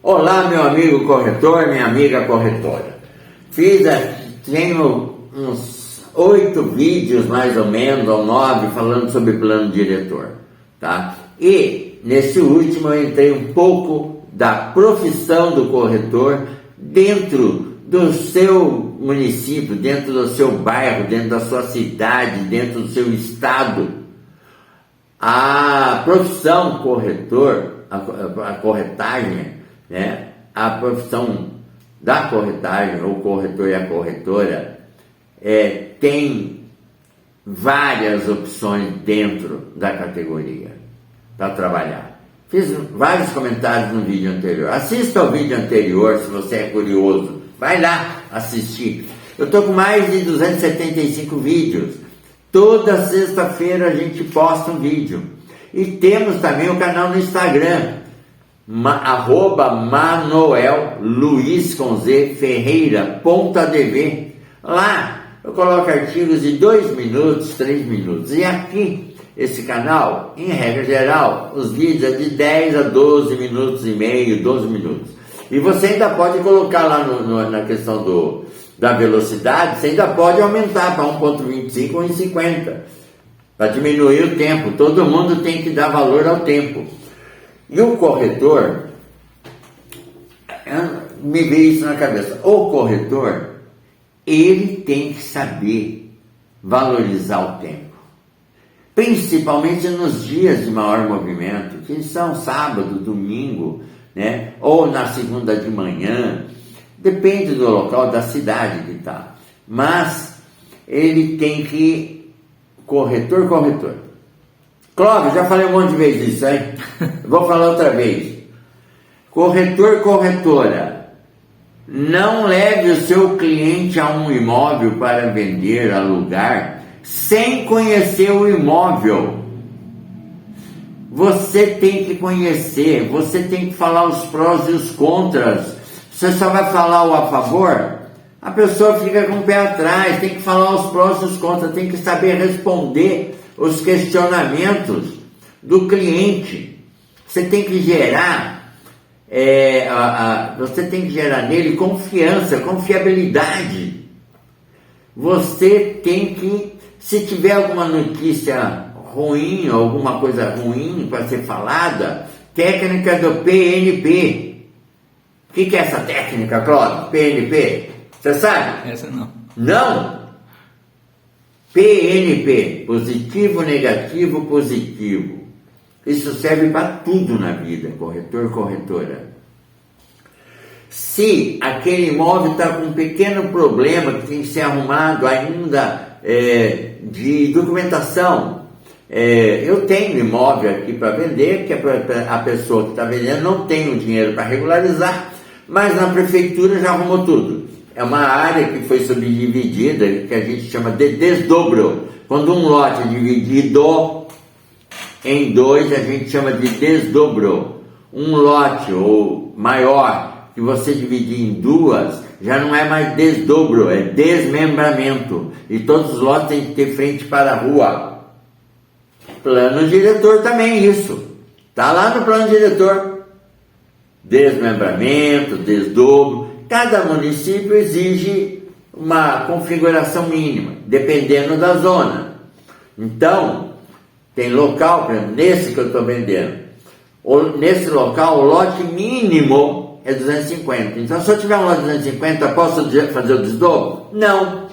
Olá, meu amigo corretor, minha amiga corretora. Tenho uns 8 vídeos mais ou menos, ou 9, falando sobre plano diretor, tá? E nesse último eu entrei um pouco da profissão do corretor dentro do seu município, dentro do seu bairro, dentro da sua cidade, dentro do seu estado. A profissão corretor, a corretagem, né? A profissão da corretagem, o corretor e a corretora, tem várias opções dentro da categoria para trabalhar. Fiz vários comentários no vídeo anterior. Assista ao vídeo anterior se você é curioso. Vai lá assistir. Eu estou com mais de 275 vídeos. Toda sexta-feira a gente posta um vídeo. E temos também o canal no Instagram, @ManoelLuizFerreira.adv. Lá eu coloco artigos de 2 minutos, 3 minutos. E aqui, esse canal, em regra geral, os vídeos é de 10 a 12 minutos e meio, 12 minutos. E você ainda pode colocar lá na questão da velocidade, você ainda pode aumentar para 1.25 ou 1.50, para diminuir o tempo. Todo mundo tem que dar valor ao tempo. E o corretor, me veio isso na cabeça, o corretor, ele tem que saber valorizar o tempo. Principalmente nos dias de maior movimento, que são sábado, domingo, né? Ou na segunda de manhã, depende do local, da cidade que está. Mas ele tem que, corretor. Clóvis, já falei um monte de vezes isso, hein? Vou falar outra vez. Corretor, corretora, não leve o seu cliente a um imóvel para vender, alugar, sem conhecer o imóvel. Você tem que conhecer, você tem que falar os prós e os contras. Você só vai falar o a favor? A pessoa fica com o pé atrás, tem que falar os prós e os contras, tem que saber responder os questionamentos do cliente. Você tem que gerar, nele confiança, confiabilidade. Você tem que, se tiver alguma notícia ruim, alguma coisa ruim para ser falada, técnica do PNP. O que é essa técnica, Cláudio? PNP? Você sabe? Essa não. Não? PNP, positivo, negativo, positivo. Isso serve para tudo na vida, corretor, corretora. Se aquele imóvel está com um pequeno problema que tem que ser arrumado ainda de documentação, eu tenho imóvel aqui para vender, que a pessoa que está vendendo não tem o dinheiro para regularizar, mas na prefeitura já arrumou tudo. É uma área que foi subdividida, que a gente chama de desdobro. Quando um lote é dividido em 2, a gente chama de desdobro. Um lote ou maior que você dividir em 2, já não é mais desdobro, é desmembramento. E todos os lotes têm que ter frente para a rua. Plano diretor também isso. Está lá no plano diretor. Desmembramento, desdobro. Cada município exige uma configuração mínima, dependendo da zona. Então, tem local, por exemplo, nesse que eu estou vendendo, nesse local o lote mínimo é 250. Então, se eu tiver um lote de 250, posso fazer o desdobro? Não,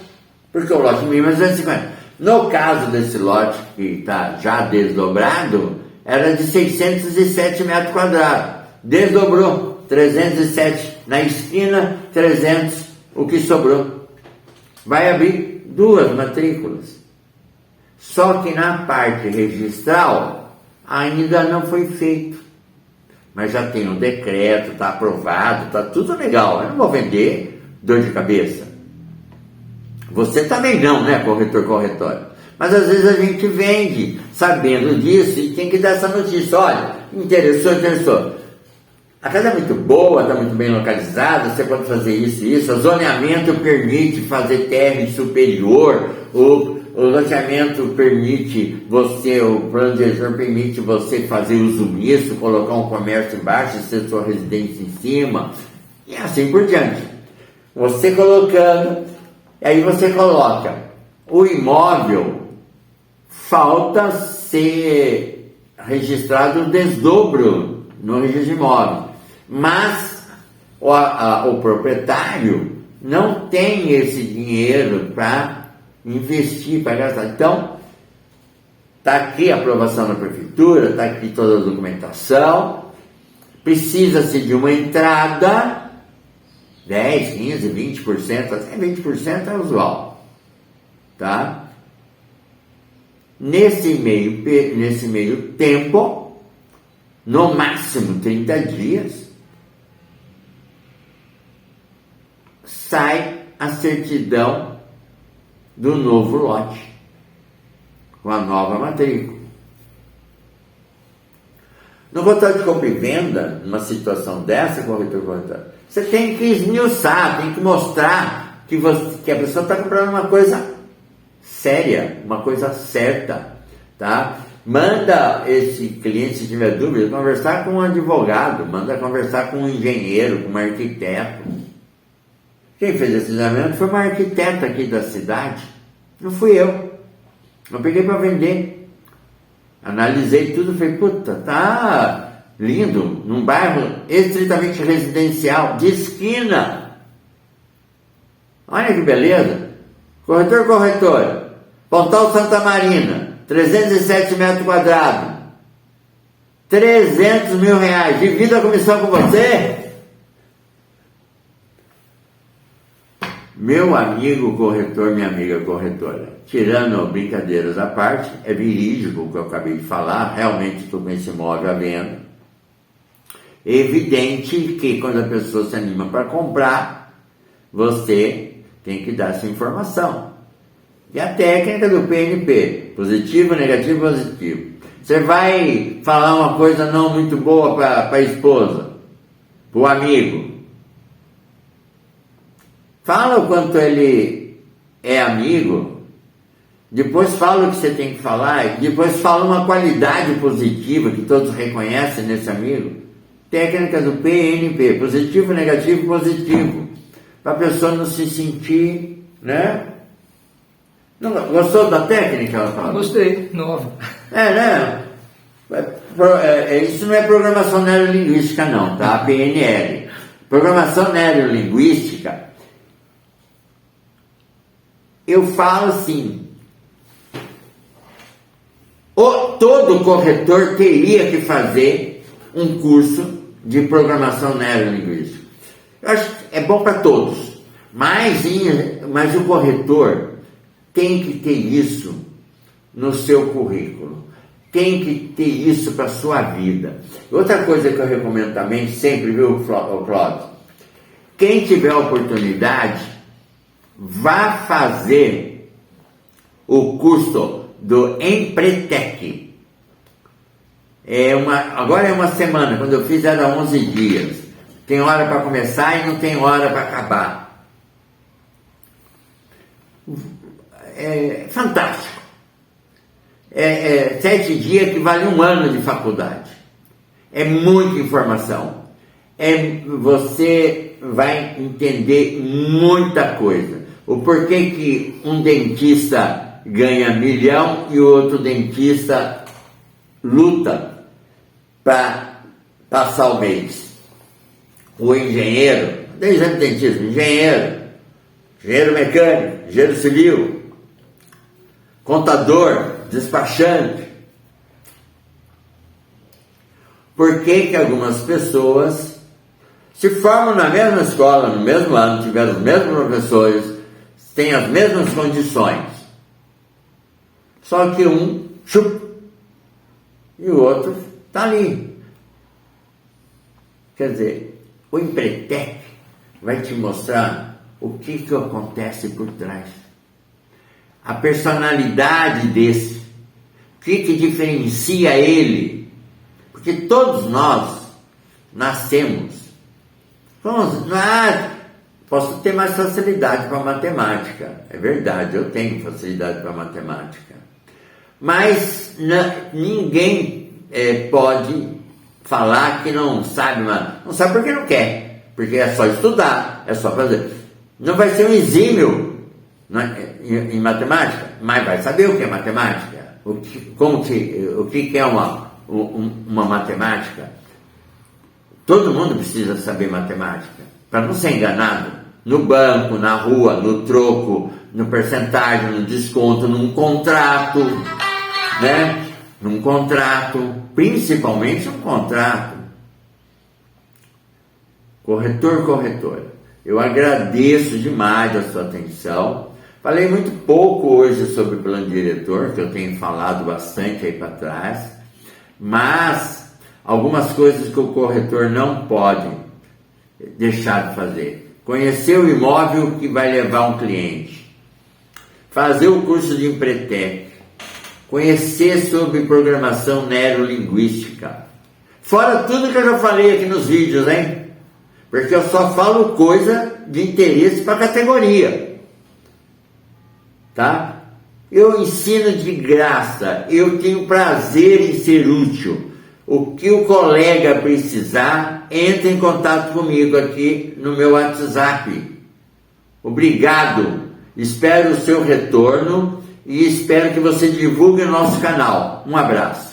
porque o lote mínimo é 250. No caso desse lote que está já desdobrado, era de 607 metros quadrados. Desdobrou. 307 na esquina, 300 o que sobrou. Vai abrir 2 matrículas. Só que na parte registral ainda não foi feito. Mas já tem um decreto, está aprovado, está tudo legal. Eu não vou vender dor de cabeça. Você também não, né, corretor, corretora? Mas às vezes a gente vende sabendo disso e tem que dar essa notícia. Olha, interessou. A casa é muito boa, está muito bem localizada, você pode fazer isso e isso. O zoneamento permite fazer térreo superior, ou o loteamento permite você, o plano diretor permite você fazer uso misto, colocar um comércio embaixo e ser sua residência em cima, e assim por diante. Você colocando, aí você coloca o imóvel, falta ser registrado o desdobro no registro de imóvel, mas o proprietário não tem esse dinheiro para investir, para gastar. Então, está aqui a aprovação da prefeitura, está aqui toda a documentação, precisa-se de uma entrada, 10, 15, 20%, até 20% é usual, tá? Nesse meio tempo, no máximo 30 dias, sai a certidão do novo lote, com a nova matrícula. No contrato de compra e venda, numa situação dessa, corretor, você tem que esmiuçar, tem que mostrar que a pessoa está comprando uma coisa séria, uma coisa certa, tá? Manda esse cliente, se tiver dúvida, conversar com um advogado, manda conversar com um engenheiro, com um arquiteto. Quem fez esse exame foi uma arquiteta aqui da cidade, não fui eu. Eu peguei para vender, analisei tudo, falei, puta, tá lindo, num bairro estritamente residencial, de esquina. Olha que beleza. Corretor, Pontal Santa Marina, 307 metros quadrados, 300 mil reais, divida a comissão com você. Meu amigo corretor, minha amiga corretora, tirando brincadeiras à parte, é verídico o que eu acabei de falar, realmente estou com esse imóvel à venda. É evidente que quando a pessoa se anima para comprar, você tem que dar essa informação. E a técnica do PNP, positivo, negativo, positivo. Você vai falar uma coisa não muito boa para a esposa, para o amigo. Fala o quanto ele é amigo, depois fala o que você tem que falar, depois fala uma qualidade positiva que todos reconhecem nesse amigo. Técnica do PNP, positivo, negativo, positivo. Para a pessoa não se sentir, né? Não, gostou da técnica? Gostei, nova. Né? Isso não é programação neurolinguística não, tá? PNL. Programação neurolinguística, eu falo assim, todo corretor teria que fazer um curso de programação neurolinguística. Eu acho que é bom para todos, mas o corretor tem que ter isso no seu currículo, tem que ter isso para a sua vida. Outra coisa que eu recomendo também, sempre, viu, Cláudio? Quem tiver oportunidade, vá fazer o curso do Empretec. Agora é uma semana, quando eu fiz era 11 dias. Tem hora para começar e não tem hora para acabar. É fantástico. 7 dias que vale 1 ano de faculdade. É muita informação. Você vai entender muita coisa. O porquê que um dentista ganha 1 milhão e o outro dentista luta para passar o mês. O engenheiro, tem exame de dentista, engenheiro mecânico, engenheiro civil, contador, despachante. Por que algumas pessoas se formam na mesma escola, no mesmo ano, tiveram os mesmos professores, têm as mesmas condições, só que um e o outro está ali. Quer dizer, o Empretec vai te mostrar o que acontece por trás, a personalidade desse, o que diferencia ele, porque todos nós nascemos, posso ter mais facilidade para matemática. É verdade, eu tenho facilidade para matemática. Mas ninguém pode falar que não sabe, mas não sabe porque não quer. Porque é só estudar, é só fazer. Não vai ser um exímio em matemática, mas vai saber o que é matemática. O que é uma matemática. Todo mundo precisa saber matemática, para não ser enganado no banco, na rua, no troco, no percentagem, no desconto, num contrato, né? Num contrato, principalmente um contrato. Corretor, corretora, eu agradeço demais a sua atenção. Falei muito pouco hoje sobre o plano diretor, que eu tenho falado bastante aí para trás, mas algumas coisas que o corretor não pode deixar de fazer. Conhecer o imóvel que vai levar um cliente. Fazer o curso de Empretec. Conhecer sobre programação neurolinguística. Fora tudo que eu já falei aqui nos vídeos, hein? Porque eu só falo coisa de interesse para a categoria. Tá? Eu ensino de graça. Eu tenho prazer em ser útil. O que o colega precisar, entre em contato comigo aqui no meu WhatsApp. Obrigado. Espero o seu retorno e espero que você divulgue o nosso canal. Um abraço.